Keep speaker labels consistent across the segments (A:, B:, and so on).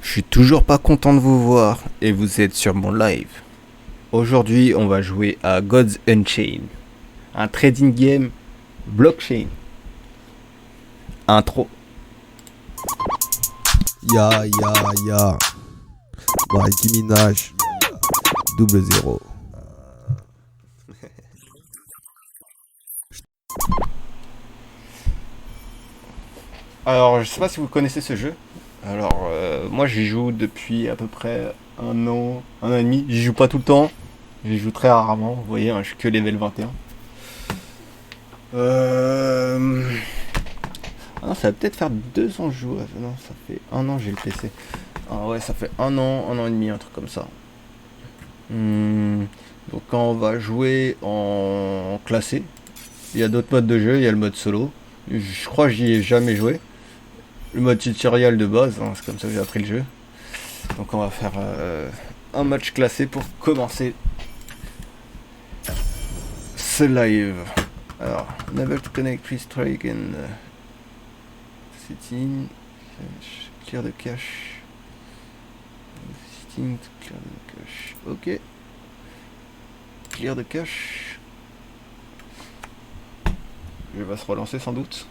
A: Je suis toujours pas content de vous voir et vous êtes sur mon live. Aujourd'hui, on va jouer à Gods Unchained, un trading game blockchain. Intro.
B: Ya. Nicki Minaj. Double zéro.
A: Alors, je sais pas si vous connaissez ce jeu. Alors, moi j'y joue depuis à peu près un an et demi. J'y joue pas tout le temps. J'y joue très rarement. Vous voyez, hein, je suis que level 21. Ah non, ça va peut-être faire 2 ans que je joue. Non, ça fait un an que j'ai le PC. Ah ouais, ça fait un an et demi, un truc comme ça. Donc quand on va jouer en classé, il y a d'autres modes de jeu, il y a le mode solo. Je crois que j'y ai jamais joué. Le mode tutoriel de base, hein, c'est comme ça que j'ai appris le jeu. Donc on va faire un match classé pour commencer ce live. Alors, never to connect, please try again. Setting, clear the cache. Setting to clear the cache. Ok. Clear the cache. Je vais se relancer sans doute.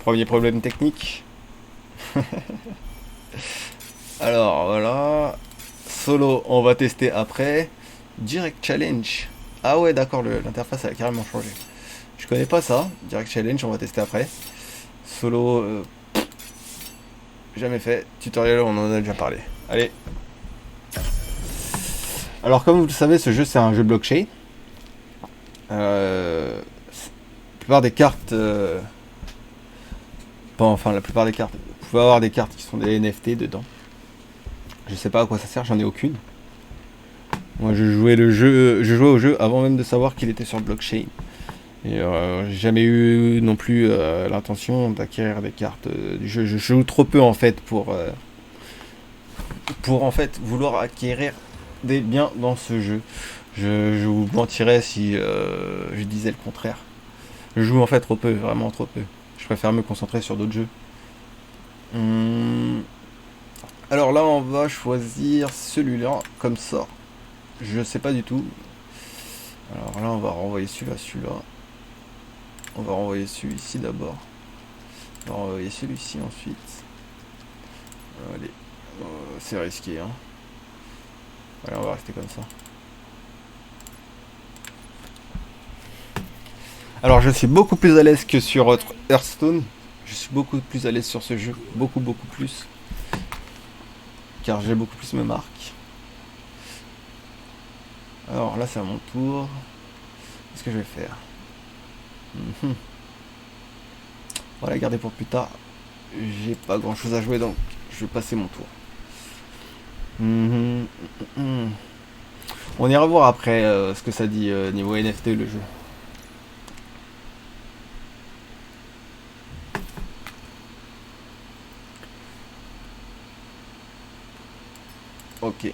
A: Premier problème technique. Alors voilà. Solo, on va tester après. Direct Challenge. Ah ouais, d'accord, l'interface a carrément changé. Je connais pas ça. Direct Challenge, on va tester après. Solo, jamais fait. Tutoriel, on en a déjà parlé. Allez. Alors comme vous le savez, ce jeu c'est un jeu blockchain. La plupart des cartes... la plupart des cartes. Vous pouvez avoir des cartes qui sont des NFT dedans. Je sais pas à quoi ça sert, j'en ai aucune. Moi je jouais au jeu avant même de savoir qu'il était sur blockchain. Et j'ai jamais eu non plus l'intention d'acquérir des cartes du jeu. Je joue trop peu en fait pour en fait vouloir acquérir des biens dans ce jeu. Je vous mentirais si je disais le contraire. Je joue en fait trop peu, vraiment trop peu. Je préfère me concentrer sur d'autres jeux. Alors là, on va choisir celui-là comme ça. Je sais pas du tout. Alors là, on va renvoyer celui-là. On va renvoyer celui-ci d'abord. On va renvoyer celui-ci ensuite. Allez, c'est risqué, hein. Allez, on va rester comme ça. Alors, je suis beaucoup plus à l'aise que sur Hearthstone. Je suis beaucoup plus à l'aise sur ce jeu. Beaucoup plus. Car j'ai beaucoup plus mes marques. Alors là, c'est à mon tour. Qu'est-ce que je vais faire? On va la garder pour plus tard. J'ai pas grand chose à jouer donc je vais passer mon tour. On ira voir après ce que ça dit niveau NFT le jeu. Ok.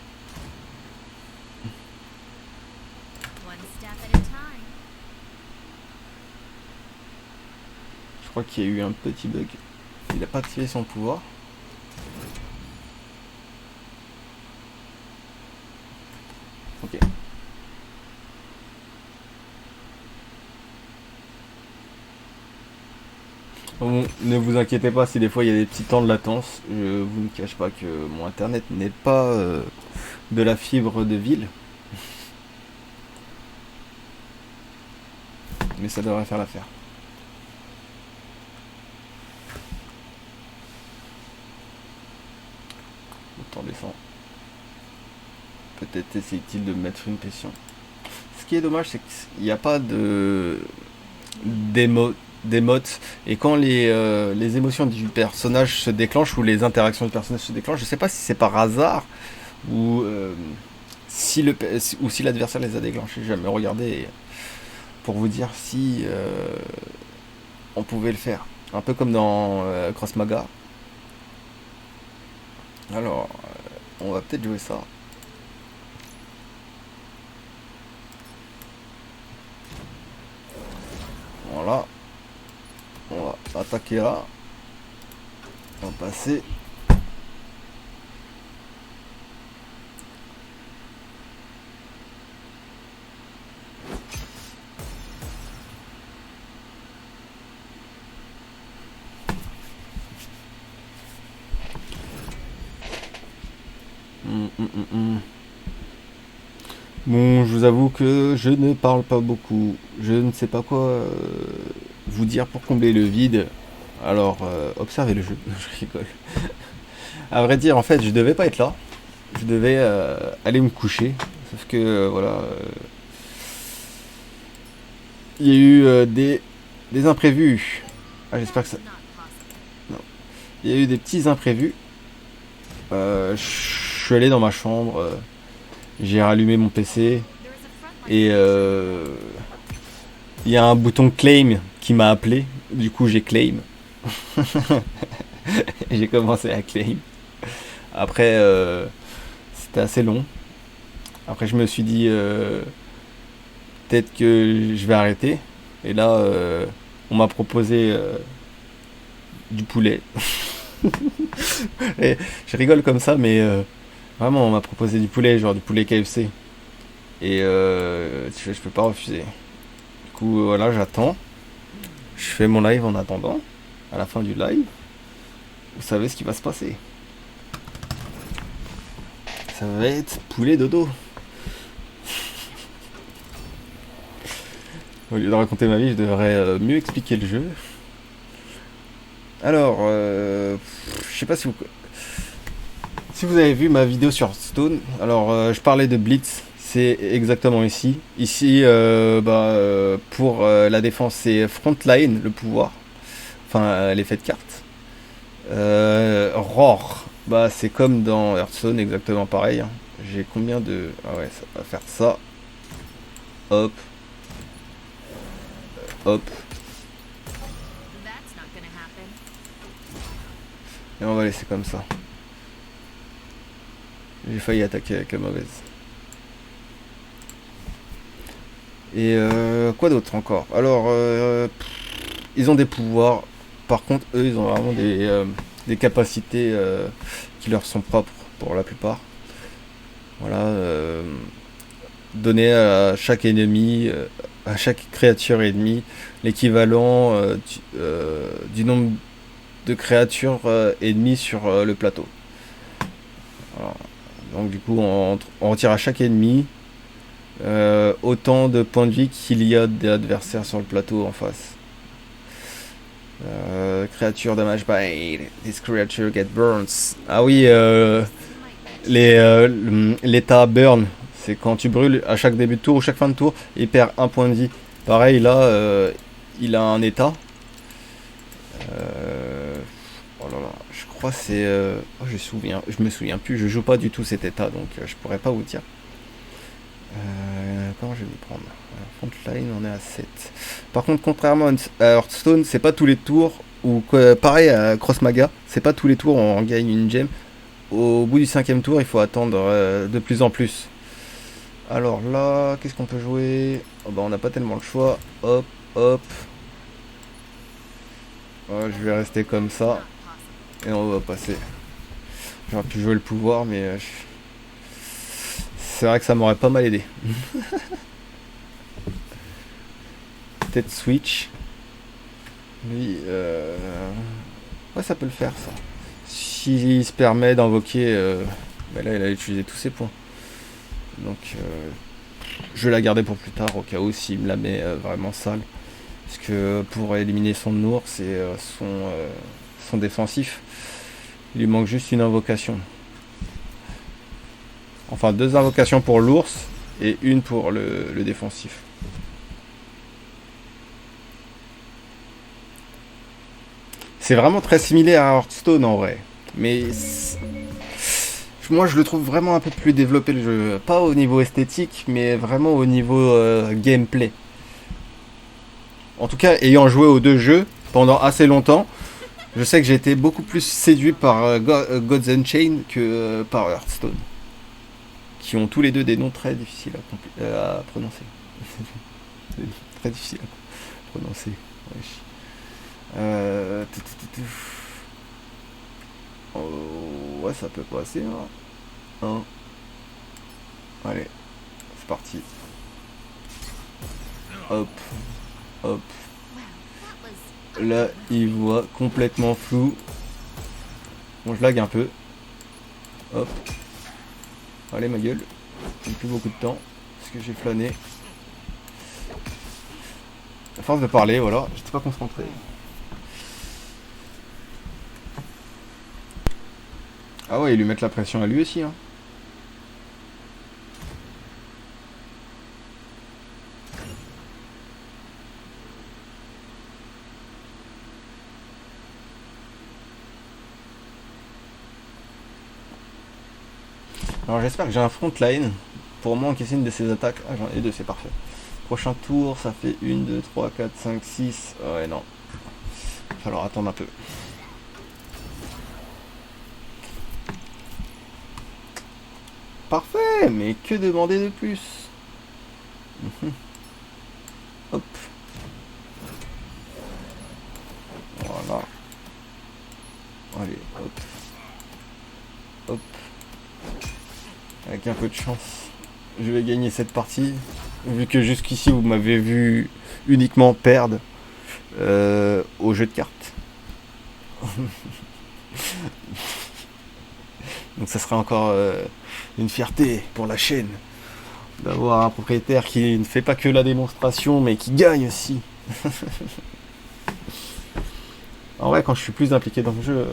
A: Je crois qu'il y a eu un petit bug. Il n'a pas activé son pouvoir. Ok. Bon, ne vous inquiétez pas si des fois il y a des petits temps de latence. Je vous ne cache pas que mon internet n'est pas de la fibre de ville. Mais ça devrait faire l'affaire. Autant descendre. Peut-être essaye-t-il de mettre une pression. Ce qui est dommage, c'est qu'il n'y a pas de d'émotes. Et quand les émotions du personnage se déclenchent ou les interactions du personnage se déclenchent, je sais pas si c'est par hasard ou si l'adversaire les a déclenchés. J'ai jamais regardé pour vous dire si on pouvait le faire. Un peu comme dans Cross Maga. Alors, on va peut-être jouer ça. Voilà. On va attaquer là. On va passer. Bon, je vous avoue que je ne parle pas beaucoup. Je ne sais pas quoi vous dire pour combler le vide. Alors, observez le jeu. Je rigole. À vrai dire, en fait, je devais pas être là. Je devais aller me coucher. Sauf que, voilà. Il y a eu des imprévus. Ah, j'espère que ça. Non. Il y a eu des petits imprévus. Je suis allé dans ma chambre. J'ai rallumé mon PC. Et il y a un bouton claim qui m'a appelé. Du coup, j'ai claim. J'ai commencé à claim. Après, c'était assez long. Après, je me suis dit, peut-être que je vais arrêter. Et là, on m'a proposé du poulet. Et je rigole comme ça, mais vraiment, on m'a proposé du poulet, genre du poulet KFC. Et je peux pas refuser. Du coup, voilà, j'attends. Je fais mon live en attendant. À la fin du live, vous savez ce qui va se passer. Ça va être poulet dodo. Au lieu de raconter ma vie, je devrais mieux expliquer le jeu. Alors, je sais pas si vous avez vu ma vidéo sur Hearthstone. Alors, je parlais de Blitz. C'est exactement ici. Ici, pour la défense, c'est Frontline, le pouvoir. Enfin, l'effet de carte. Roar, bah c'est comme dans Hearthstone, exactement pareil. Hein. J'ai combien de... Ah ouais, ça va faire ça. Hop. Hop. Et on va laisser comme ça. J'ai failli attaquer avec la mauvaise. Et quoi d'autre encore? Alors, ils ont des pouvoirs. Par contre, eux, ils ont vraiment des capacités qui leur sont propres pour la plupart. Voilà. Donner à chaque ennemi, à chaque créature ennemie, l'équivalent du nombre de créatures ennemies sur le plateau. Voilà. Donc du coup, on retire à chaque ennemi autant de points de vie qu'il y a d'adversaires sur le plateau en face. Creature damage by this creature get burns. Ah oui, l'état burn, c'est quand tu brûles à chaque début de tour ou chaque fin de tour, il perd un point de vie. Pareil là, il a un état. Oh là là, je crois que c'est. Oh, je me souviens plus. Je joue pas du tout cet état, donc je pourrais pas vous dire. Comment je vais me prendre? Frontline, on est à 7. Par contre, contrairement à Hearthstone, c'est pas tous les tours, ou pareil à Cross Maga, c'est pas tous les tours on gagne une gemme. Au bout du 5ème tour, il faut attendre de plus en plus. Alors là, qu'est-ce qu'on peut jouer? Oh bah, on n'a pas tellement le choix. Hop, hop. Ouais, je vais rester comme ça. Et on va passer. J'aurais pu jouer le pouvoir, mais c'est vrai que ça m'aurait pas mal aidé. Peut-être Switch. Lui, ouais, ça peut le faire, ça. S'il se permet d'invoquer... bah là, il a utilisé tous ses points. Donc, je vais la garder pour plus tard, au cas où, s'il me la met vraiment sale. Parce que pour éliminer son ours et son défensif, il lui manque juste une invocation. Enfin, 2 invocations pour l'ours et une pour le défensif. C'est vraiment très similaire à Hearthstone en vrai. Mais moi je le trouve vraiment un peu plus développé le jeu. Pas au niveau esthétique, mais vraiment au niveau gameplay. En tout cas, ayant joué aux 2 jeux pendant assez longtemps, je sais que j'ai été beaucoup plus séduit par Gods Unchained que par Hearthstone. Qui ont tous les deux des noms très difficiles à prononcer. Très difficiles à prononcer. Ouais, ça peut passer. Hein. Allez, c'est parti. Hop, hop. Là, il voit complètement flou. Bon, je lag un peu. Hop. Allez, ma gueule. J'ai plus beaucoup de temps. Parce que j'ai flâné. À force de parler, voilà. J'étais pas concentré. Ah ouais, ils lui mettent la pression à lui aussi, hein. Alors j'espère que j'ai un front line pour au moins encaisser une de ses attaques. Ah, j'en ai deux, c'est parfait. Prochain tour, ça fait 1, 2, 3, 4, 5, 6. Ouais, non. Il va falloir attendre un peu. Parfait, mais que demander de plus? Hop. Voilà. Allez, hop. Hop. Avec un peu de chance, je vais gagner cette partie. Vu que jusqu'ici, vous m'avez vu uniquement perdre au jeu de cartes. Donc ça sera encore une fierté pour la chaîne d'avoir un propriétaire qui ne fait pas que la démonstration, mais qui gagne aussi. En vrai, quand je suis plus impliqué dans le jeu,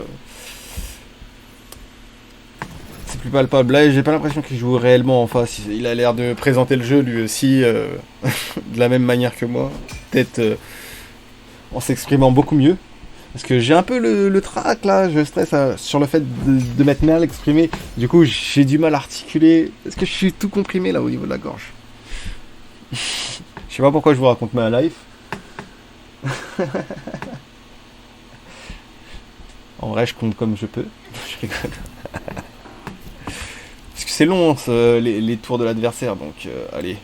A: c'est plus palpable. Là, j'ai pas l'impression qu'il joue réellement en face. Il a l'air de présenter le jeu lui aussi de la même manière que moi. Peut-être en s'exprimant beaucoup mieux. Parce que j'ai un peu le trac là, je stresse sur le fait de m'être mal exprimé. Du coup, j'ai du mal à articuler. Est-ce que je suis tout comprimé là au niveau de la gorge? Je sais pas pourquoi je vous raconte ma life. En vrai, je compte comme je peux. Je rigole. Parce que c'est long les tours de l'adversaire, donc allez.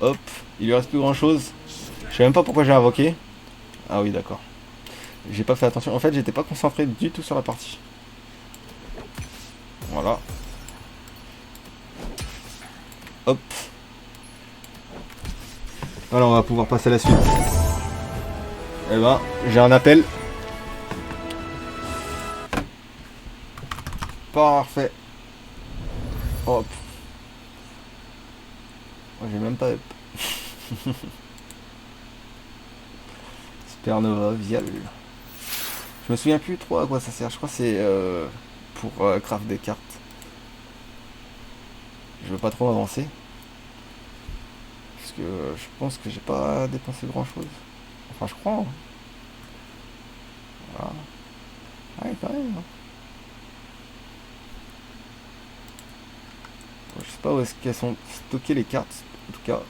A: Hop, il lui reste plus grand chose. Je sais même pas pourquoi j'ai invoqué. Ah oui, d'accord. J'ai pas fait attention. En fait, j'étais pas concentré du tout sur la partie. Voilà. Hop. Voilà, on va pouvoir passer à la suite. Eh ben, j'ai un appel. Parfait. Hop. Oh, j'ai même pas up. Supernova, viol. Je me souviens plus trop à quoi ça sert. Je crois que c'est pour craft des cartes. Je veux pas trop avancer. Parce que je pense que j'ai pas dépensé grand chose. Enfin, je crois. Hein. Voilà. Ouais, quand même. Hein. Je sais pas où est-ce qu'elles sont stockées les cartes. En tout cas.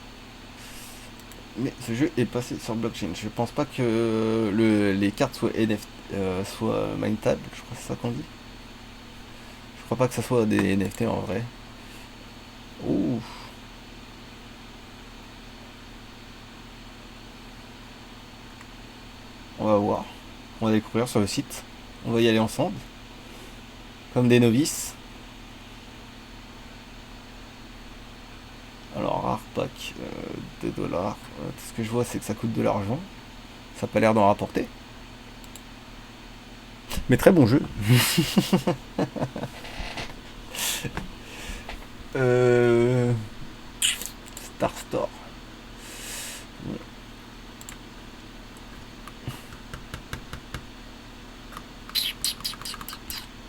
A: Mais ce jeu est passé sur blockchain. Je pense pas que les cartes soient NFT, soient minetables. Je crois que c'est ça qu'on dit. Je crois pas que ça soit des NFT en vrai. Ouh. On va voir. On va découvrir sur le site. On va y aller ensemble. Comme des novices. Alors, rare pack, 2 dollars. Tout ce que je vois, c'est que ça coûte de l'argent. Ça n'a pas l'air d'en rapporter. Mais très bon jeu. Star Store.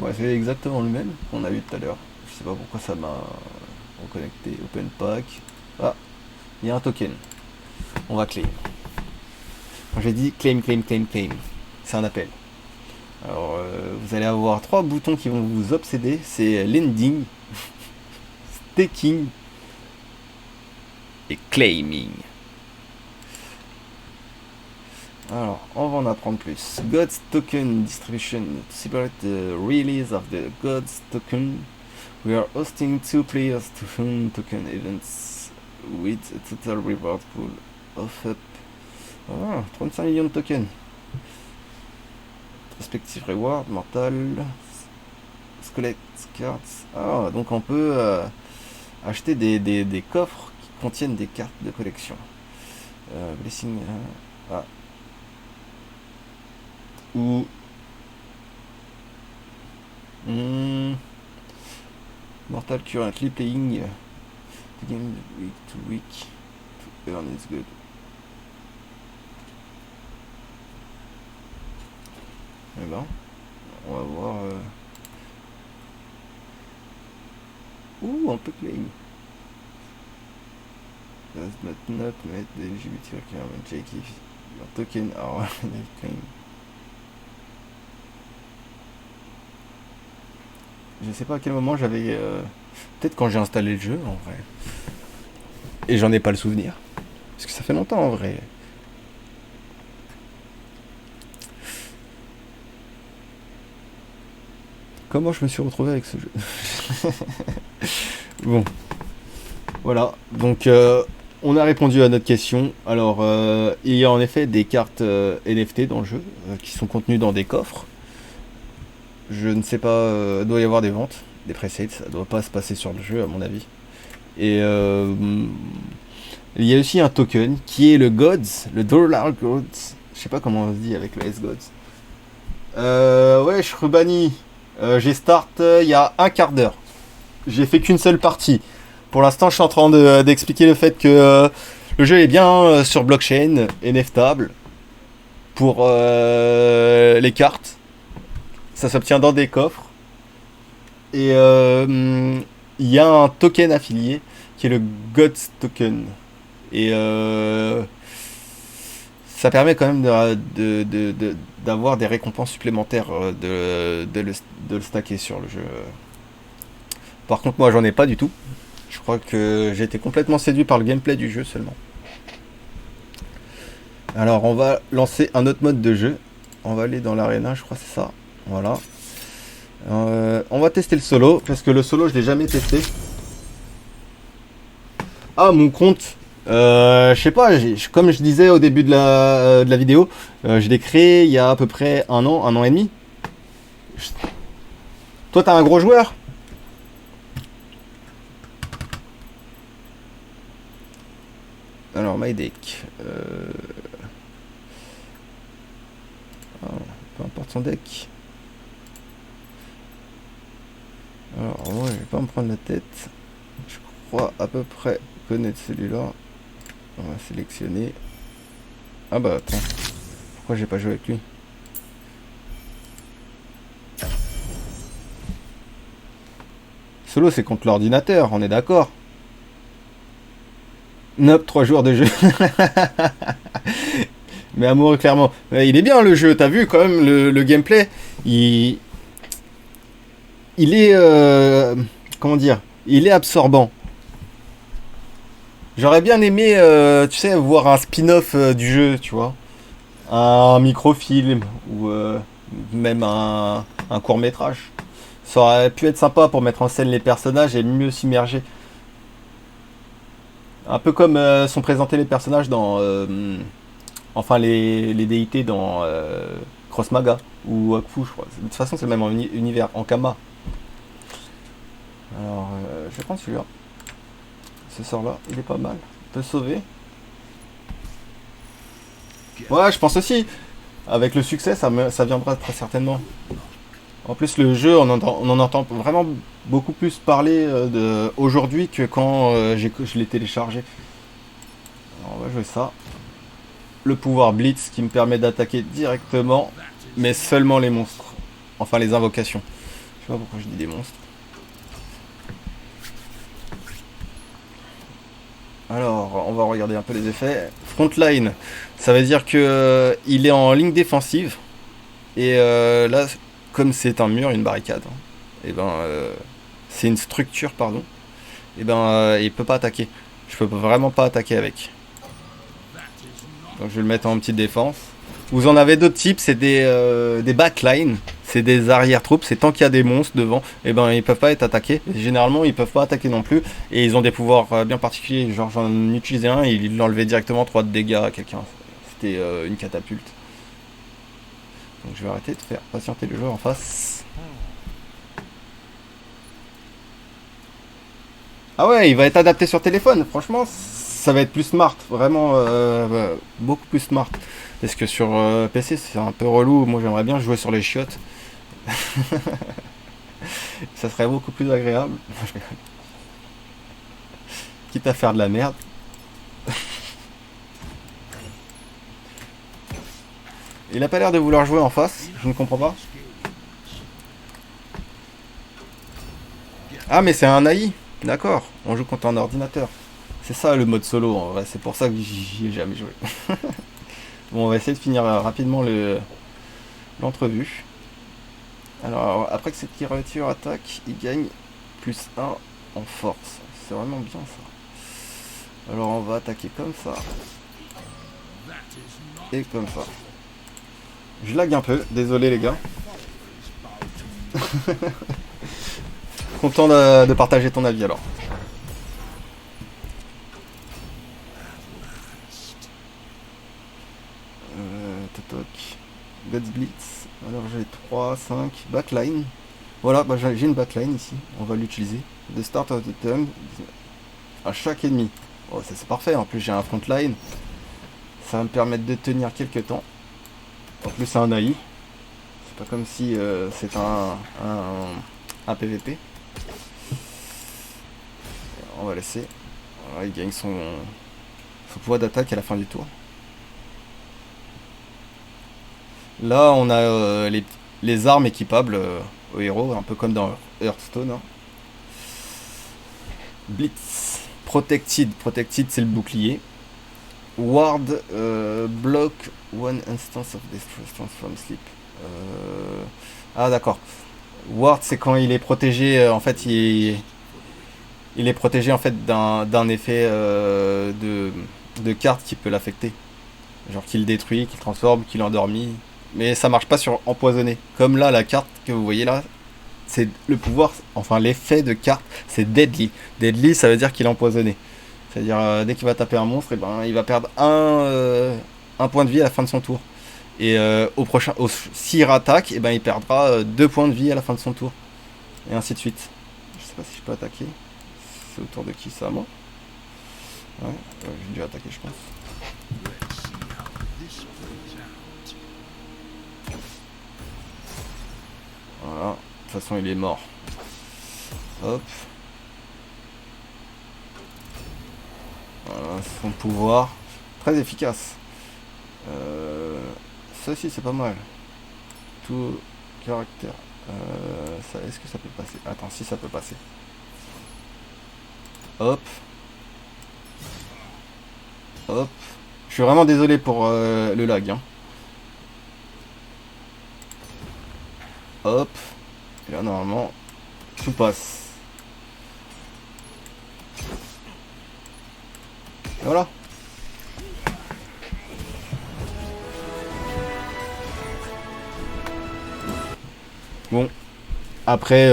A: Ouais, c'est exactement le même qu'on a eu tout à l'heure. Je sais pas pourquoi ça m'a reconnecté. Open pack. Ah, il y a un token. On va claim. Quand j'ai dit claim, claim, claim, claim, c'est un appel. Alors, vous allez avoir 3 boutons qui vont vous obséder. C'est lending, staking et claiming. Alors, on va en apprendre plus. God's Token Distribution. To celebrate the release of the God's Token, we are hosting 2 players to fund token events with a total reward pool of up 35 millions de tokens. Respective reward, mortal, collect cards. Ah, donc on peut acheter des coffres qui contiennent des cartes de collection. Blessing. Ah. Ou. Mortal currently playing the game week to week to earn is good. Eh ben, on va voir. Ouh, on peut claim. Does not meet the LGBT requirement. Check if your token are claim. Je sais pas à quel moment j'avais. Peut-être quand j'ai installé le jeu en vrai. Et j'en ai pas le souvenir. Parce que ça fait longtemps en vrai. Comment je me suis retrouvé avec ce jeu? Bon. Voilà. Donc on a répondu à notre question. Alors il y a en effet des cartes NFT dans le jeu qui sont contenues dans des coffres. Je ne sais pas, doit y avoir des ventes, des presets, ça doit pas se passer sur le jeu à mon avis. Et il y a aussi un token qui est le Gods, le Dollar Gods. Je sais pas comment on se dit avec le S-Gods. Ouais, Shrubani, j'ai start il y a un quart d'heure. J'ai fait qu'une seule partie. Pour l'instant, je suis en train d'expliquer le fait que le jeu est bien sur blockchain, NFTable, pour les cartes. Ça s'obtient dans des coffres. Et il y a un token affilié qui est le Gods Token. Et ça permet quand même d'avoir des récompenses supplémentaires de le stacker sur le jeu. Par contre, moi, j'en ai pas du tout. Je crois que j'ai été complètement séduit par le gameplay du jeu seulement. Alors, on va lancer un autre mode de jeu. On va aller dans l'arena, je crois que c'est ça. Voilà. On va tester le solo, parce que le solo, je l'ai jamais testé. Ah, mon compte. Je sais pas, comme je disais au début de la vidéo, je l'ai créé il y a à peu près un an et demi. Toi, t'es un gros joueur? Alors, my deck. Peu importe son deck. Alors, moi, je vais pas me prendre la tête. Je crois à peu près connaître celui-là. On va sélectionner. Ah bah, attends. Pourquoi j'ai pas joué avec lui? Solo, c'est contre l'ordinateur, on est d'accord. Nope, 3 joueurs de jeu. Mais amoureux, clairement. Il est bien le jeu, t'as vu quand même le gameplay. Il est. Comment dire? Il est absorbant. J'aurais bien aimé, tu sais, voir un spin-off du jeu, tu vois. Un microfilm ou même un court-métrage. Ça aurait pu être sympa pour mettre en scène les personnages et mieux s'immerger. Un peu comme sont présentés les personnages dans. Enfin, les déités dans Cross Maga ou Wakfu, je crois. De toute façon, c'est le même univers, en Kama. Alors, je vais prendre celui-là. Ce sort-là, il est pas mal. On peut sauver. Ouais, je pense aussi. Avec le succès, ça viendra très certainement. En plus, le jeu, on en entend vraiment beaucoup plus parler aujourd'hui que quand je l'ai téléchargé. Alors, on va jouer ça. Le pouvoir Blitz qui me permet d'attaquer directement, mais seulement les monstres. Enfin, les invocations. Je sais pas pourquoi je dis des monstres. Alors, on va regarder un peu les effets. Frontline, ça veut dire que il est en ligne défensive. Et là, comme c'est un mur, une barricade, et ben, c'est une structure, pardon. Et ben, il peut pas attaquer. Je peux vraiment pas attaquer avec. Donc, je vais le mettre en petite défense. Vous en avez d'autres types, c'est des backlines. C'est des arrière-troupes, c'est tant qu'il y a des monstres devant, et ben ils peuvent pas être attaqués. Et généralement ils peuvent pas attaquer non plus. Et ils ont des pouvoirs bien particuliers. Genre j'en utilisais un et il l'enlevait directement 3 de dégâts à quelqu'un. C'était une catapulte. Donc je vais arrêter de faire patienter le joueur en face. Ah ouais, il va être adapté sur téléphone. Franchement, ça va être plus smart. Vraiment, beaucoup plus smart. Parce que sur PC, c'est un peu relou. Moi, j'aimerais bien jouer sur les chiottes. Ça serait beaucoup plus agréable. Quitte à faire de la merde. Il a pas l'air de vouloir jouer en face. Je ne comprends pas. Ah, mais c'est un AI. D'accord. On joue contre un ordinateur. C'est ça le mode solo en vrai. C'est pour ça que j'y ai jamais joué. Bon, on va essayer de finir rapidement l'entrevue. Alors, après que cette créature attaque, il gagne plus un en force. C'est vraiment bien ça. Alors, on va attaquer comme ça. Et comme ça. Je lag un peu, désolé les gars. Content de partager ton avis alors. Toc. God's Blitz. Alors j'ai 3, 5, backline. Voilà, bah, j'ai une backline ici. On va l'utiliser. The start of the turn. À chaque ennemi. Oh, ça c'est parfait. En plus j'ai un frontline. Ça va me permettre de tenir quelques temps. En plus c'est un AI. C'est pas comme si c'est un PVP. On va laisser. Voilà, il gagne son pouvoir d'attaque à la fin du tour. Là, on a les armes équipables au héros, un peu comme dans Hearthstone. Hein. Blitz. Protected. Protected, c'est le bouclier. Ward. Block one instance of destruction from sleep. Ah, d'accord. Ward, c'est quand il est protégé. En fait, il est protégé en fait d'un effet de carte qui peut l'affecter. Genre qu'il détruit, qu'il transforme, qu'il endormit. Mais ça marche pas sur empoisonné. Comme là, la carte que vous voyez là, c'est le pouvoir, enfin l'effet de carte, c'est deadly. Deadly, ça veut dire qu'il est empoisonné. C'est-à-dire dès qu'il va taper un monstre, et ben, il va perdre un point de vie à la fin de son tour. Et s'il rattaque, et ben, il perdra 2 points de vie à la fin de son tour. Et ainsi de suite. Je sais pas si je peux attaquer. C'est autour de qui ça, moi? Ouais, j'ai dû attaquer, je pense. Voilà, de toute façon il est mort. Hop. Voilà, son pouvoir. Très efficace. Ça aussi c'est pas mal. Tout caractère. Est-ce que ça peut passer? Attends, si ça peut passer. Hop. Hop. Je suis vraiment désolé pour le lag. Hein. Hop. Et là, normalement, tout passe. Et voilà. Bon. Après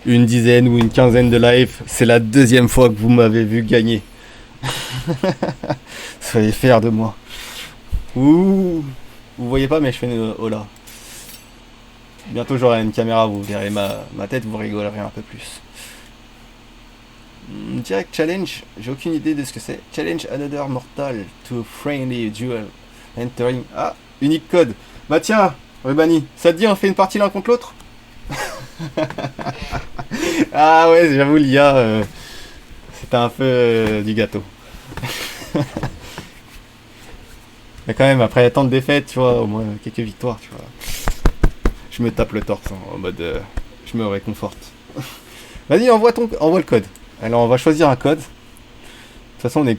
A: une dizaine ou une quinzaine de lives, c'est la deuxième fois que vous m'avez vu gagner. Soyez fiers de moi. Ouh. Vous voyez pas, mais je fais une hola. Bientôt j'aurai une caméra, vous verrez ma tête, vous rigolerez un peu plus. Direct challenge, j'ai aucune idée de ce que c'est. Challenge another mortal to a friendly duel. Entering. Ah, unique code. Bah tiens, Rubani, ça te dit on fait une partie l'un contre l'autre? Ah ouais, j'avoue l'IA, c'était un peu du gâteau. Mais quand même, après tant de défaites, tu vois, au moins quelques victoires, tu vois. Je me tape le torse en mode je me réconforte. Vas-y, envoie le code. Alors on va choisir un code. De toute façon on est.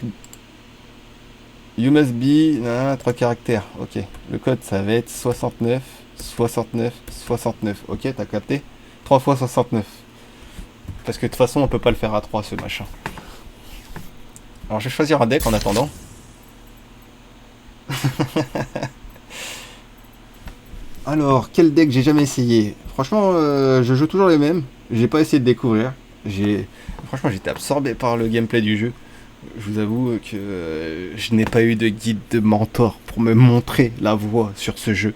A: You must be. 3 caractères. Ok. Le code ça va être 69, 69, 69. Ok, t'as capté? 3 fois 69. Parce que de toute façon on peut pas le faire à 3 ce machin. Alors je vais choisir un deck en attendant. Alors, quel deck j'ai jamais essayé? Franchement, je joue toujours les mêmes. J'ai pas essayé de découvrir. Franchement, j'étais absorbé par le gameplay du jeu. Je vous avoue que je n'ai pas eu de guide de mentor pour me montrer la voie sur ce jeu.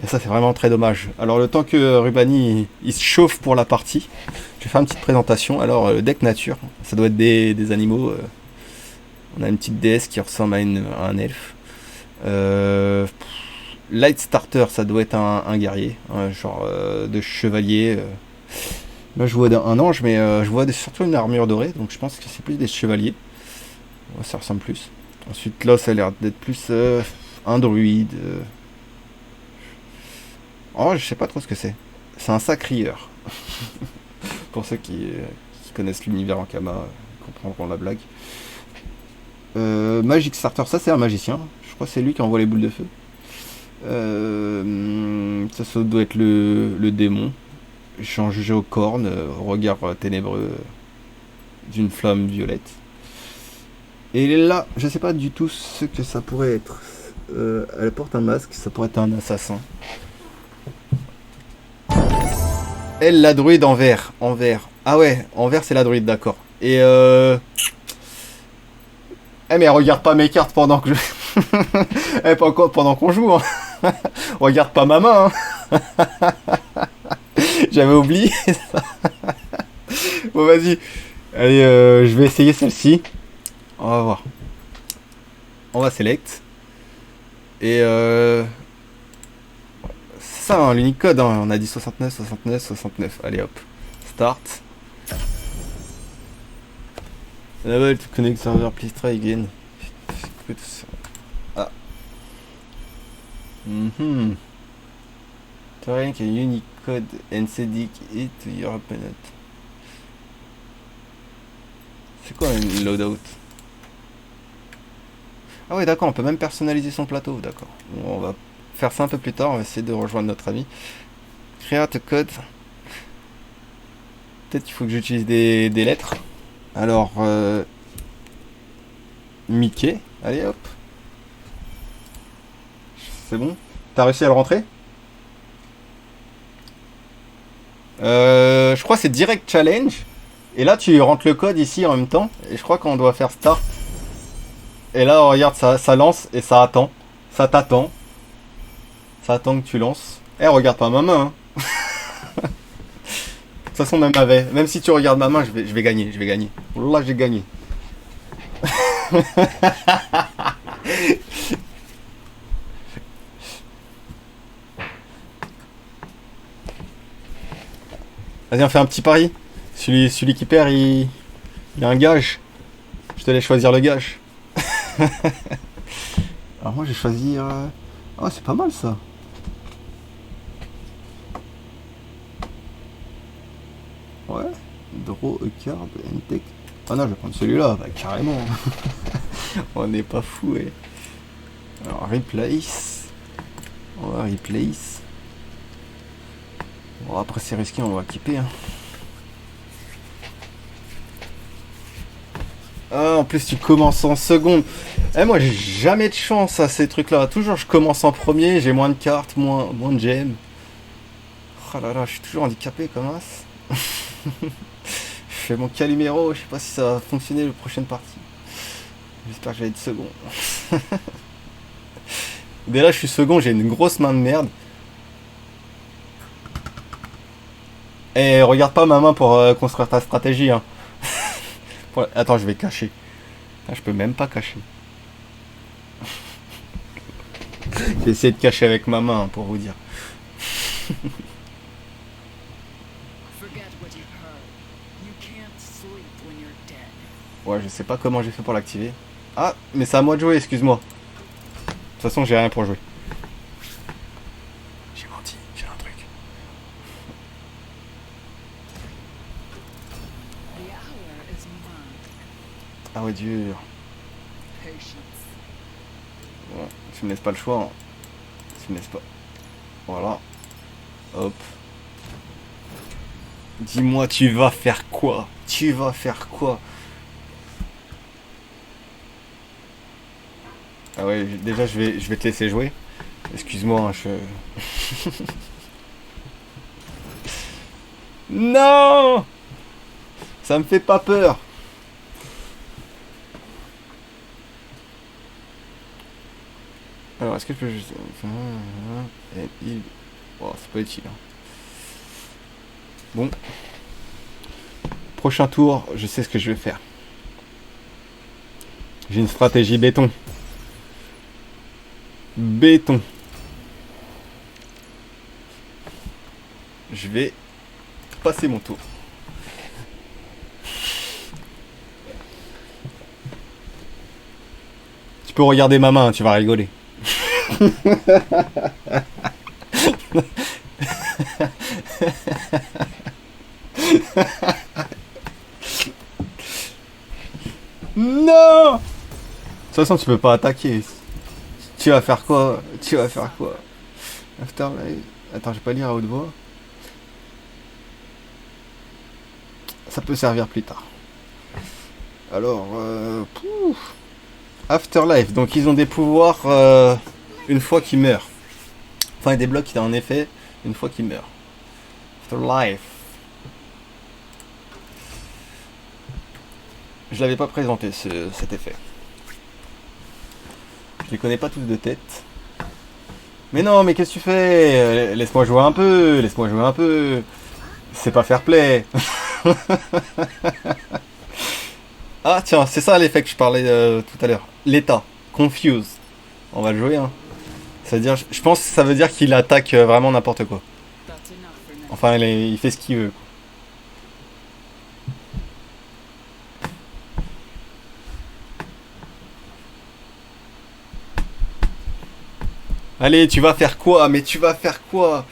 A: Et ça, c'est vraiment très dommage. Alors, le temps que Rubani il se chauffe pour la partie, je vais faire une petite présentation. Alors, le deck nature, ça doit être des animaux. On a une petite déesse qui ressemble à un elfe. Light Starter, ça doit être un guerrier, un genre de chevalier. Là, je vois un ange, mais je vois surtout une armure dorée, donc je pense que c'est plus des chevaliers. Ouais, ça ressemble plus. Ensuite, là, ça a l'air d'être plus un druide. Oh, je sais pas trop ce que c'est. C'est un sacrieur. Pour ceux qui connaissent l'univers en Kama, comprendront la blague. Magic Starter, ça c'est un magicien. Je crois que c'est lui qui envoie les boules de feu. Ça doit être le démon. Changé aux cornes, regard ténébreux d'une flamme violette. Et là, je sais pas du tout ce que ça pourrait être. Elle porte un masque, ça pourrait être un assassin. Elle, la druide en vert. En vert. Ah ouais, en vert c'est la druide, d'accord. Et eh mais regarde pas mes cartes pendant que je... eh, pendant qu'on joue, hein. Regarde pas ma main, hein. J'avais oublié ça. Bon, vas-y. Allez, je vais essayer celle-ci. On va voir. On va select. Et c'est ça, hein, l'unique code. Hein. On a dit 69, 69, 69. Allez, hop. Start. Enable to connect server, please try again. Ah. Trying a unique code and sending it to your opponent. C'est quoi une loadout? Ah ouais, d'accord, on peut même personnaliser son plateau, d'accord. Bon, on va faire ça un peu plus tard, on va essayer de rejoindre notre ami. Create a code. Peut-être qu'il faut que j'utilise des lettres. Alors, Mickey, allez hop. C'est bon? T'as réussi à le rentrer? Je crois que c'est direct challenge. Et là, tu rentres le code ici en même temps. Et je crois qu'on doit faire start. Et là, regarde, ça lance et ça attend. Ça t'attend. Ça attend que tu lances. Eh, regarde pas ma main. Hein. De toute façon, même si tu regardes ma main, je vais gagner. Je vais gagner. Là, j'ai gagné. Vas-y, on fait un petit pari. Celui qui perd, il y a un gage. Je te laisse choisir le gage. Alors moi, je vais choisir... Oh, c'est pas mal, ça. Ouais. Draw a card and take... Ah non, je vais prendre celui-là. Bah, carrément. On n'est pas fou, ouais. Alors, replace. On va replace. Bon, après, c'est risqué, on va équiper, hein. Ah, en plus tu commences en seconde. Eh, moi j'ai jamais de chance à ces trucs là. Toujours je commence en premier, j'ai moins de cartes, moins de gemmes. Oh là là, je suis toujours handicapé comme as. Je fais mon Calimero, je sais pas si ça va fonctionner la prochaine partie. J'espère que je vais être second. Dès là je suis second, j'ai une grosse main de merde. Et regarde pas ma main pour construire ta stratégie, hein. Attends, je vais cacher. Ah, je peux même pas cacher. J'ai essayé de cacher avec ma main, hein, pour vous dire. Ouais, je sais pas comment j'ai fait pour l'activer. Ah, mais c'est à moi de jouer, excuse-moi. De toute façon, j'ai rien pour jouer. J'ai menti, j'ai un truc. Ah ouais, dur. Bon, tu me laisses pas le choix. Hein. Tu me laisses pas. Voilà. Hop. Dis-moi, tu vas faire quoi? Tu vas faire quoi? Ah ouais, déjà, je vais te laisser jouer. Excuse-moi, hein, je... Non! Ça me fait pas peur. Alors, est-ce que je peux juste... Et il... Oh, c'est pas utile. Hein. Bon. Prochain tour, je sais ce que je vais faire. J'ai une stratégie béton. Béton. Je vais passer mon tour. Tu peux regarder ma main, tu vas rigoler. Non! De toute façon, tu peux pas attaquer. Tu vas faire quoi? Tu vas faire quoi? Afterlife. Attends, je vais pas lire à haute voix. Ça peut servir plus tard. Alors, Afterlife. Donc, ils ont des pouvoirs une fois qu'ils meurent. Enfin, ils débloquent en effet une fois qu'ils meurent. Afterlife. Je l'avais pas présenté cet effet. Je les connais pas tous de tête. Mais non, mais qu'est-ce que tu fais? Laisse-moi jouer un peu, laisse-moi jouer un peu. C'est pas fair play. Ah tiens, c'est ça l'effet que je parlais tout à l'heure. L'état, confuse. On va le jouer, hein. C'est-à-dire, je pense que ça veut dire qu'il attaque vraiment n'importe quoi. Enfin, il fait ce qu'il veut. Allez, tu vas faire quoi? Mais tu vas faire quoi?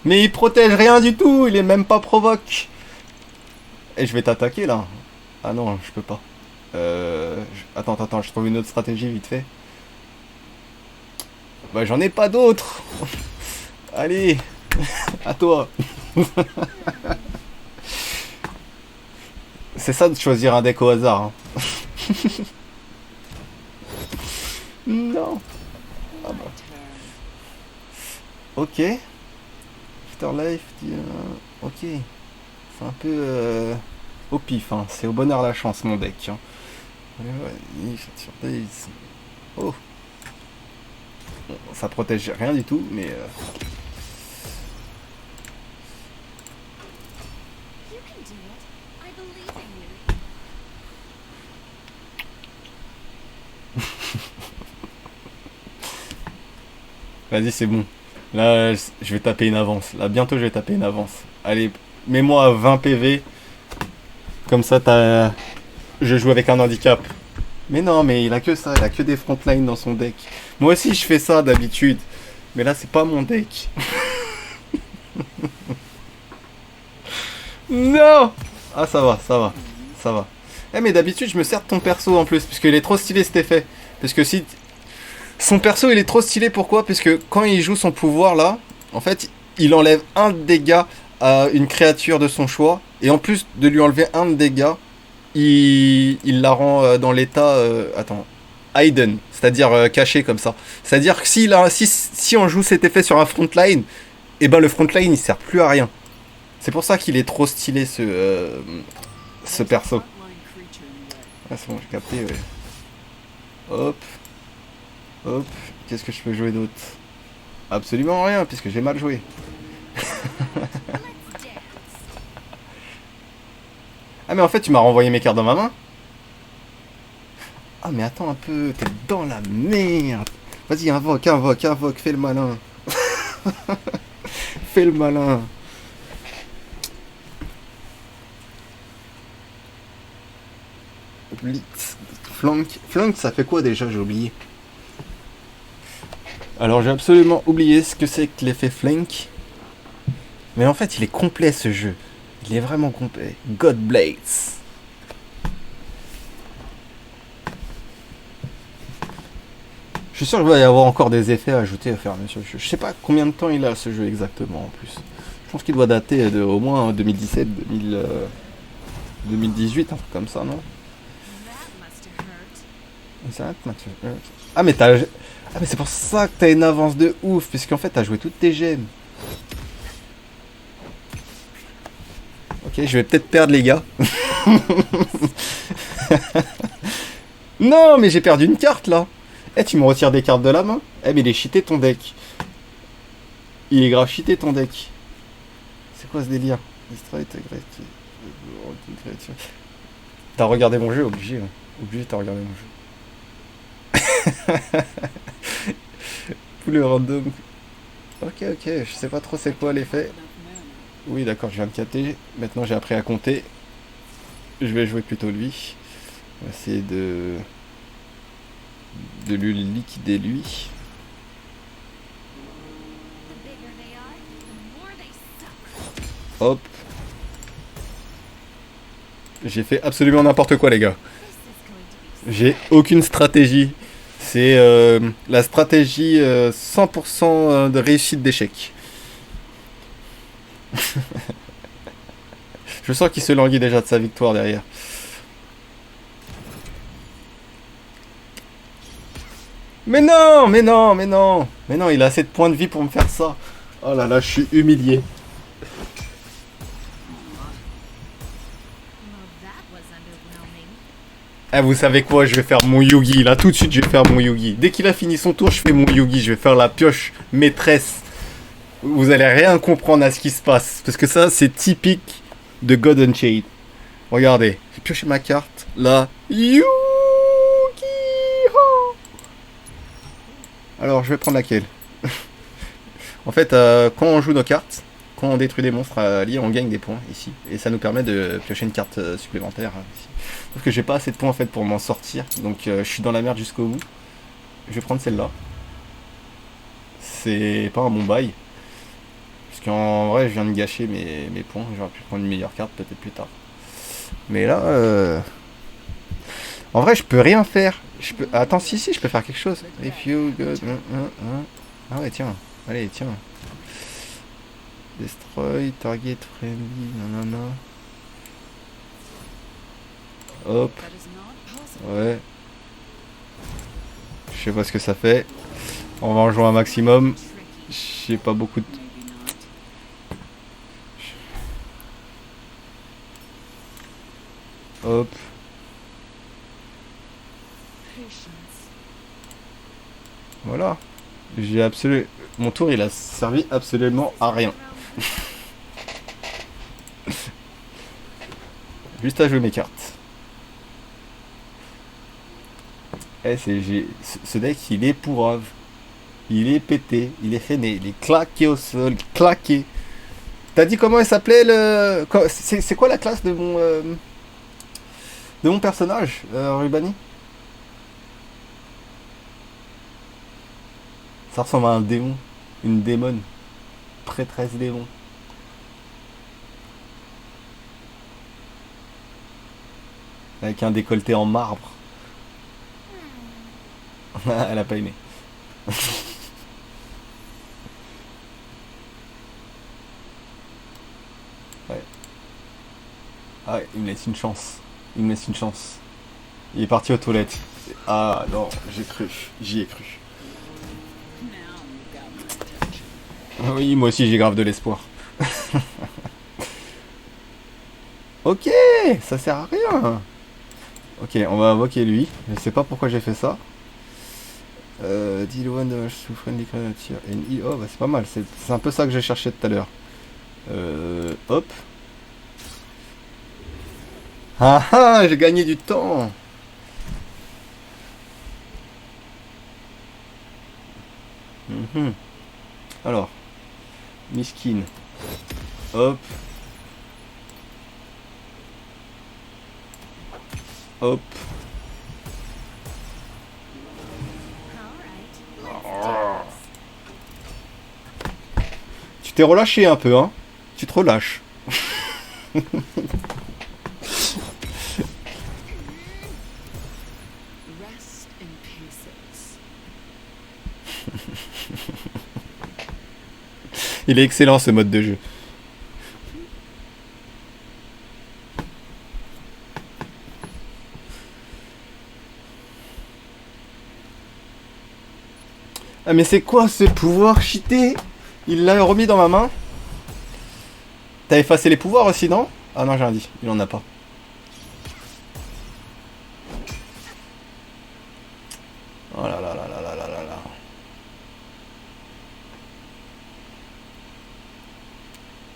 A: Mais il protège rien du tout, il est même pas provoque. Et je vais t'attaquer là. Ah non, je peux pas. Attends, je trouve une autre stratégie vite fait. Bah j'en ai pas d'autres. Allez, à toi. C'est ça de choisir un deck au hasard. Hein. Non. Ah bah. Ok. Afterlife, ok. C'est un peu au pif, hein. C'est au bonheur la chance mon deck. Hein. Oh. Bon, ça protège rien du tout, mais... Vas-y, c'est bon. Là, je vais taper une avance. Là, bientôt, je vais taper une avance. Allez, mets-moi à 20 PV. Comme ça, je joue avec un handicap. Mais non, mais il a que ça. Il a que des frontlines dans son deck. Moi aussi, je fais ça d'habitude. Mais là, c'est pas mon deck. Non! Ah, ça va, ça va. Ça va. Eh, mais d'habitude, je me sers de ton perso en plus. Puisqu'il est trop stylé cet effet. Parce que si... Son perso il est trop stylé, pourquoi? Parce que quand il joue son pouvoir là, en fait, il enlève un dégât à une créature de son choix. Et en plus de lui enlever un dégât, il la rend dans l'état... attends. Hidden, c'est-à-dire caché comme ça. C'est-à-dire que si on joue cet effet sur un frontline, et ben le frontline il sert plus à rien. C'est pour ça qu'il est trop stylé ce perso. Ah c'est bon, j'ai capté, ouais. Hop. Hop, qu'est-ce que je peux jouer d'autre? Absolument rien, puisque j'ai mal joué. Ah mais en fait tu m'as renvoyé mes cartes dans ma main. Ah mais attends un peu, t'es dans la merde. Vas-y, invoque, fais le malin. Fais le malin. Blitz. Flank. Flank ça fait quoi déjà, j'ai oublié. Alors j'ai absolument oublié ce que c'est que l'effet flank. Mais en fait il est complet ce jeu. Il est vraiment complet. God Blades. Je suis sûr qu'il va y avoir encore des effets à ajouter à faire. Je sais pas combien de temps il a ce jeu exactement en plus. Je pense qu'il doit dater de au moins 2017, 2018, un truc comme ça, non? Ah mais t'as... Ah mais c'est pour ça que t'as une avance de ouf, puisqu'en fait t'as joué toutes tes gemmes. Ok, je vais peut-être perdre les gars. Non, mais j'ai perdu une carte là. Eh, tu me retires des cartes de la main. Eh, mais il est cheaté ton deck. Il est grave cheaté ton deck. C'est quoi ce délire? Destroy ta créature. T'as regardé mon jeu, obligé. Hein. Obligé, t'as regardé mon jeu. Poulet random. Ok, ok, je sais pas trop c'est quoi l'effet. Oui, d'accord, je viens de capter. Maintenant, j'ai appris à compter. Je vais jouer plutôt lui. On va essayer de lui liquider lui. Hop. J'ai fait absolument n'importe quoi, les gars. J'ai aucune stratégie. C'est la stratégie 100% de réussite d'échec. Je sens qu'il se languit déjà de sa victoire derrière. Mais non, mais non, mais non. Mais non, il a assez de points de vie pour me faire ça. Oh là là, je suis humilié. Ah, vous savez quoi, je vais faire mon Yugi. Là, tout de suite, je vais faire mon Yugi. Dès qu'il a fini son tour, je fais mon Yugi. Je vais faire la pioche maîtresse. Vous allez rien comprendre à ce qui se passe. Parce que ça, c'est typique de God Unchained. Regardez, j'ai pioché ma carte. Là, Yugi. Alors, je vais prendre laquelle? En fait, quand on joue nos cartes, quand on détruit des monstres alliés, on gagne des points ici. Et ça nous permet de piocher une carte supplémentaire ici. Sauf que j'ai pas assez de points en fait pour m'en sortir. Donc je suis dans la merde jusqu'au bout. Je vais prendre celle-là. C'est pas un bon bail. Parce qu'en vrai, je viens de gâcher mes points. J'aurais pu prendre une meilleure carte peut-être plus tard. Mais là, en vrai, je peux rien faire. Je peux... Attends, si, je peux faire quelque chose. If you got... Ah ouais, tiens. Allez, tiens. Destroy, target friendly, nanana. Hop. Ouais. Je sais pas ce que ça fait. On va en jouer un maximum. J'ai pas beaucoup de... Hop. Voilà. J'ai absolument... Mon tour, il a servi absolument à rien. Juste à jouer mes cartes. Eh, ce deck, il est pourrave. Il est pété, il est freiné, il est claqué au sol, claqué. T'as dit comment il s'appelait le... C'est quoi la classe de mon personnage, Rubani? Ça ressemble à un démon. Une démone. Prêtresse démon. Avec un décolleté en marbre. Elle a pas aimé. Ouais. Ah ouais, il me laisse une chance. Il me laisse une chance. Il est parti aux toilettes. Ah non, j'ai cru. J'y ai cru. Oui, moi aussi j'ai grave de l'espoir. Ok, ça sert à rien. Ok, on va invoquer lui. Je sais pas pourquoi j'ai fait ça. Deal one damage to friendly creature. Oh, bah c'est pas mal. C'est un peu ça que j'ai cherché tout à l'heure. Hop. Ah ah, j'ai gagné du temps. Mhm. Alors, Miskin. Hop. Hop. Tu t'es relâché un peu, hein? Tu te relâches. Il est excellent ce mode de jeu. Ah mais c'est quoi ce pouvoir cheaté? Il l'a remis dans ma main. T'as effacé les pouvoirs aussi, non? Ah non, j'ai rien dit. Il en a pas. Oh là là là là là là là là.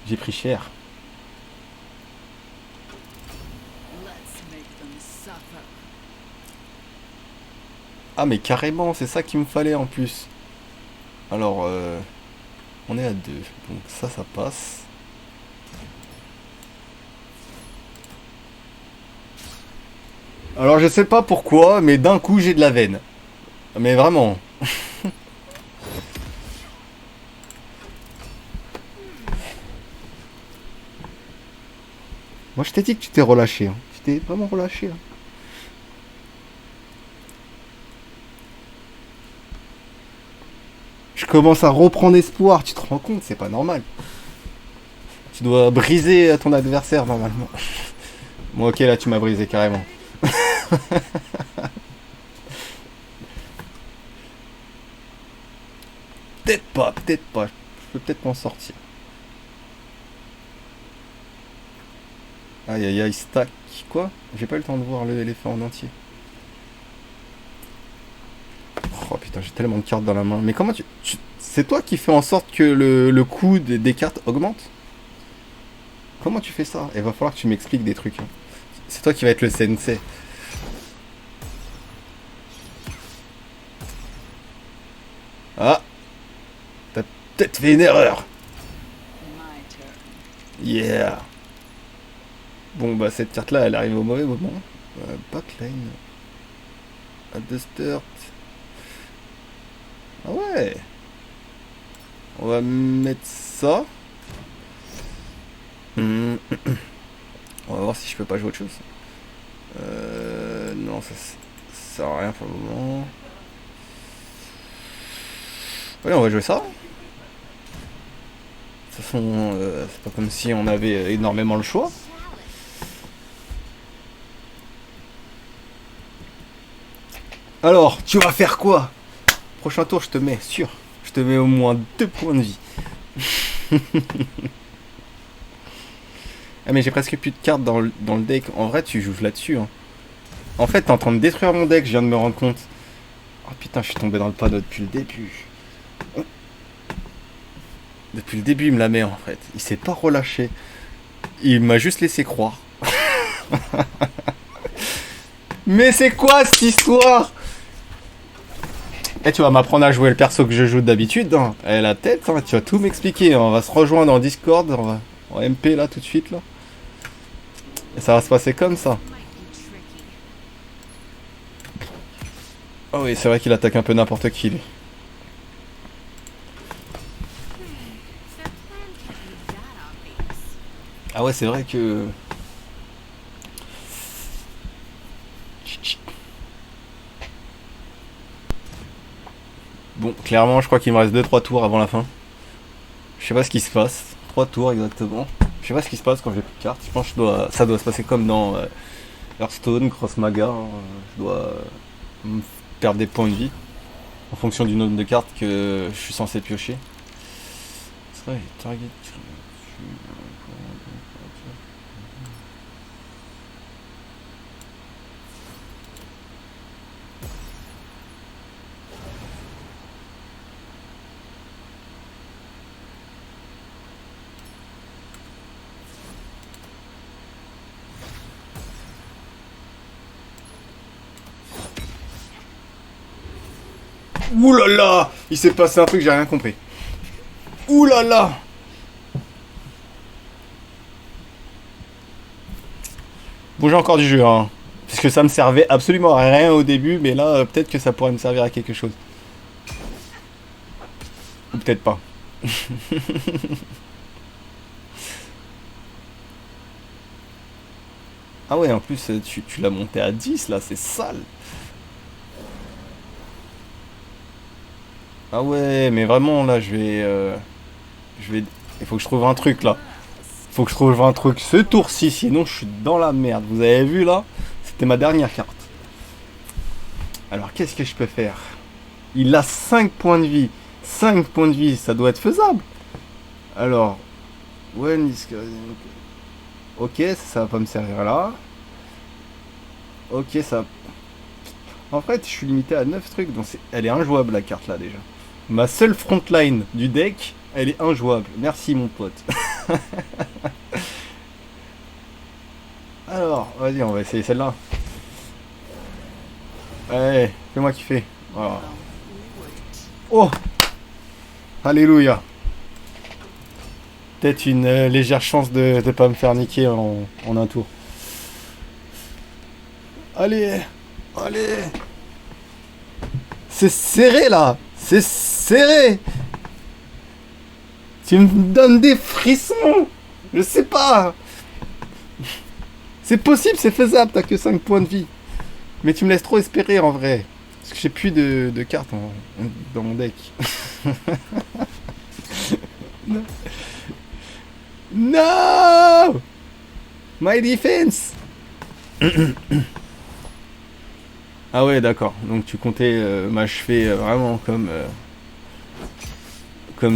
A: J'ai pris cher. Ah mais carrément, c'est ça qu'il me fallait en plus. Alors, on est à 2. Donc ça passe. Alors je sais pas pourquoi, mais d'un coup j'ai de la veine. Mais vraiment. Moi je t'ai dit que tu t'es relâché. Hein. Tu t'es vraiment relâché. Hein. Je commence à reprendre espoir. Tu te rends compte, c'est pas normal. Tu dois briser ton adversaire normalement. Bon ok là tu m'as brisé carrément. Peut-être pas, peut-être pas. Je peux peut-être m'en sortir. Aïe aïe aïe, stack. Quoi? J'ai pas eu le temps de voir l'effet en entier. Oh putain, j'ai tellement de cartes dans la main. Mais comment c'est toi qui fais en sorte que le coût des cartes augmente? Comment tu fais ça? Il va falloir que tu m'expliques des trucs. Hein. C'est toi qui va être le sensei. Ah, t'as peut-être fait une erreur. Yeah. Bon bah cette carte là elle arrive au mauvais moment. Backline. At the start. Ah ouais. On va mettre ça. On va voir si je peux pas jouer autre chose. Non, ça sert à rien pour le moment. Ouais, on va jouer ça. De toute façon, c'est pas comme si on avait énormément le choix. Alors, tu vas faire quoi? Prochain tour, je te mets, sûr. Je te mets au moins 2 points de vie. Ah mais j'ai presque plus de cartes dans le deck. En vrai, tu joues là-dessus. Hein. En fait, t'es en train de détruire mon deck, je viens de me rendre compte. Oh putain, je suis tombé dans le panneau depuis le début. Depuis le début, il me la met en fait. Il s'est pas relâché. Il m'a juste laissé croire. Mais c'est quoi cette histoire? Eh, tu vas m'apprendre à jouer le perso que je joue d'habitude. Hein. Eh, la tête, hein, tu vas tout m'expliquer. On va se rejoindre en Discord, on va en MP là tout de suite là. Et ça va se passer comme ça. Oh oui, c'est vrai qu'il attaque un peu n'importe qui lui. Ah ouais, c'est vrai que... Bon, clairement, je crois qu'il me reste 2-3 tours avant la fin. Je sais pas ce qui se passe. 3 tours exactement. Je sais pas ce qui se passe quand j'ai plus de cartes. Je pense que ça doit se passer comme dans Hearthstone, Cross Maga. Hein. Je dois perdre des points de vie en fonction du nombre de cartes que je suis censé piocher. C'est vrai, target. Ouh là là! Il s'est passé un truc, j'ai rien compris. Ouh là là! Bon, j'ai encore du jeu, hein. Parce que ça me servait absolument à rien au début, mais là, peut-être que ça pourrait me servir à quelque chose. Ou peut-être pas. Ah ouais, en plus, tu l'as monté à 10 là, c'est sale. Ah ouais, mais vraiment, là, je vais... Il faut que je trouve un truc, là. Il faut que je trouve un truc ce tour-ci, sinon je suis dans la merde. Vous avez vu, là? C'était ma dernière carte. Alors, qu'est-ce que je peux faire? Il a 5 points de vie. 5 points de vie, ça doit être faisable. Alors, when is... Ok, ça va pas me servir là. Ok, ça... En fait, je suis limité à 9 trucs, donc elle est injouable la carte là déjà. Ma seule frontline du deck, elle est injouable. Merci mon pote. Alors, vas-y, on va essayer celle-là. Ouais, fais-moi kiffer. Voilà. Oh, alléluia. Peut-être une légère chance de ne pas me faire niquer en un tour. Allez, allez. C'est serré là. C'est serré. Tu me donnes des frissons. Je sais pas. C'est possible, c'est faisable, t'as que 5 points de vie. Mais tu me laisses trop espérer en vrai. Parce que j'ai plus de cartes dans mon deck. Non. No! My defense! Ah ouais, d'accord. Donc tu comptais m'achever vraiment comme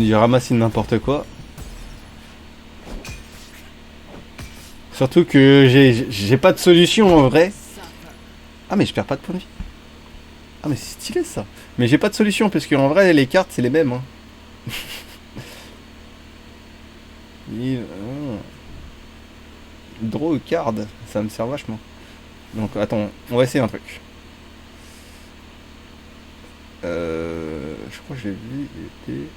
A: du ramasser de n'importe quoi. Surtout que j'ai pas de solution en vrai. Ah mais je perds pas de points de vie. Ah mais c'est stylé ça. Mais j'ai pas de solution parce qu'en vrai les cartes c'est les mêmes. Hein. Draw card, ça me sert vachement. Donc attends, on va essayer un truc. Je crois que j'ai vu, il était...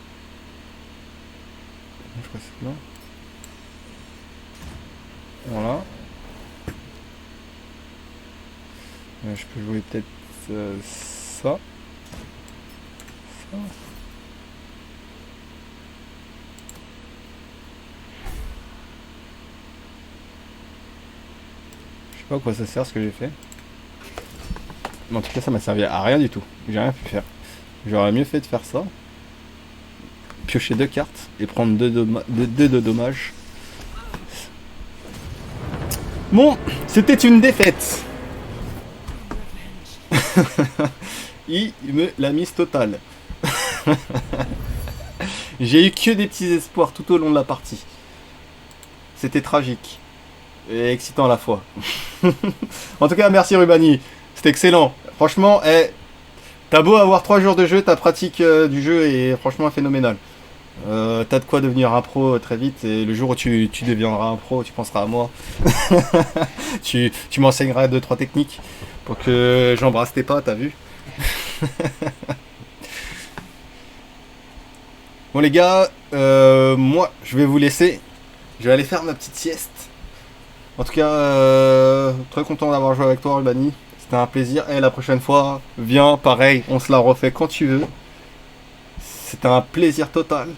A: Je crois que c'est là. Voilà. Je peux jouer peut-être ça. Ça. Je sais pas à quoi ça sert ce que j'ai fait. Mais en tout cas ça m'a servi à rien du tout. J'ai rien pu faire. J'aurais mieux fait de faire ça. Piocher 2 cartes et prendre 2 de dommages. Bon, c'était une défaite. Il me l'a mise totale. J'ai eu que des petits espoirs tout au long de la partie. C'était tragique. Et excitant à la fois. En tout cas, merci Rubani. C'était excellent. Franchement, t'as beau avoir 3 jours de jeu, ta pratique du jeu est franchement phénoménale. T'as de quoi devenir un pro très vite et le jour où tu deviendras un pro, tu penseras à moi. tu m'enseigneras 2-3 techniques pour que j'embrasse tes pas, t'as vu. Bon les gars, moi je vais vous laisser. Je vais aller faire ma petite sieste. En tout cas, très content d'avoir joué avec toi Rubani. C'était un plaisir. Et la prochaine fois, viens, pareil, on se la refait quand tu veux. C'était un plaisir total.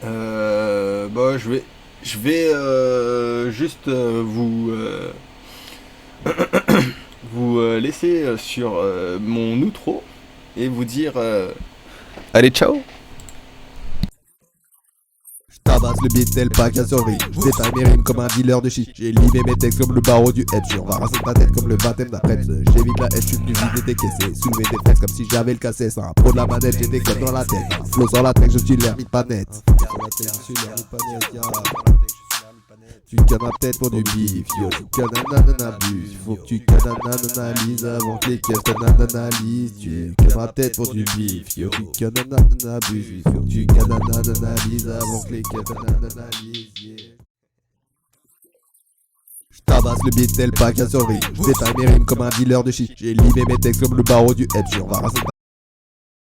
A: Bah, je vais juste vous laisser sur mon outro et vous dire allez ciao.
B: Tabasse le beat tel pas qu'à survie. J'détaille mes rimes comme un dealer de shit. J'ai livré mes textes comme le barreau du Epsi. On va raser ta tête comme le baptême d'après. J'évite la haine, j'suis venu vider tes caissés. Soulever des fraises comme si j'avais le cassé. C'est un pro de la manette, j'ai des codes dans la tête. Flow sur la tête, je suis l'ermite pas net. Tu cannes ma tête pour du bif, yo, tu cannes faut que tu cannes avant que les caisses t'analysent. Tu cannes ma tête pour du bif, yo, tu cannes faut que tu cannes avant que les caisses t'analysent. J'tabasse le beat tel pas qu'à survie. J'détaille mes rimes comme un dealer de shit. J'ai livré mes textes comme le barreau du Epsi. On va raser